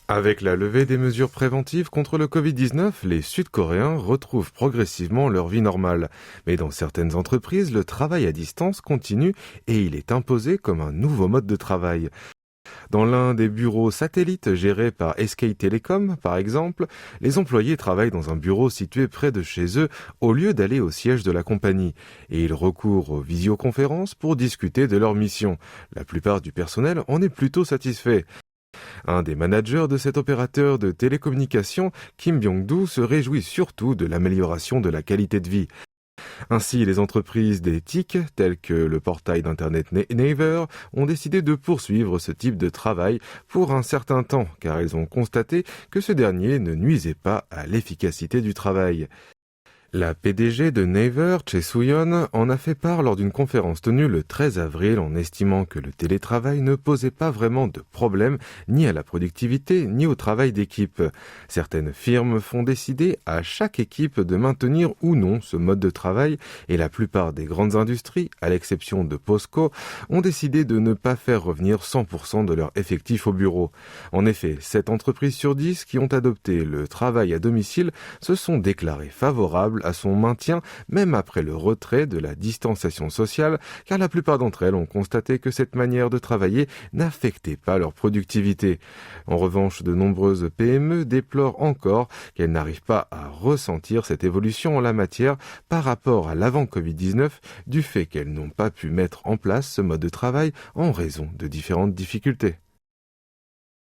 Avec la levée des mesures préventives contre le Covid-19, les Sud-Coréens retrouvent progressivement leur vie normale. Mais dans certaines entreprises, le travail à distance continue et il est imposé comme un nouveau mode de travail. Dans l'un des bureaux satellites gérés par SK Telecom, par exemple, les employés travaillent dans un bureau situé près de chez eux au lieu d'aller au siège de la compagnie. Et ils recourent aux visioconférences pour discuter de leur mission. La plupart du personnel en est plutôt satisfait. Un des managers de cet opérateur de télécommunications, Kim Byung-doo, se réjouit surtout de l'amélioration de la qualité de vie. Ainsi, les entreprises des TIC, telles que le portail d'internet Naver, ont décidé de poursuivre ce type de travail pour un certain temps, car elles ont constaté que ce dernier ne nuisait pas à l'efficacité du travail. La PDG de Naver, Choi Soo-yeon, en a fait part lors d'une conférence tenue le 13 avril en estimant que le télétravail ne posait pas vraiment de problème ni à la productivité ni au travail d'équipe. Certaines firmes font décider à chaque équipe de maintenir ou non ce mode de travail et la plupart des grandes industries, à l'exception de POSCO, ont décidé de ne pas faire revenir 100% de leur effectif au bureau. En effet, 7 entreprises sur 10 qui ont adopté le travail à domicile se sont déclarées favorables à son maintien, même après le retrait de la distanciation sociale, car la plupart d'entre elles ont constaté que cette manière de travailler n'affectait pas leur productivité. En revanche, de nombreuses PME déplorent encore qu'elles n'arrivent pas à ressentir cette évolution en la matière par rapport à l'avant-Covid-19, du fait qu'elles n'ont pas pu mettre en place ce mode de travail en raison de différentes difficultés.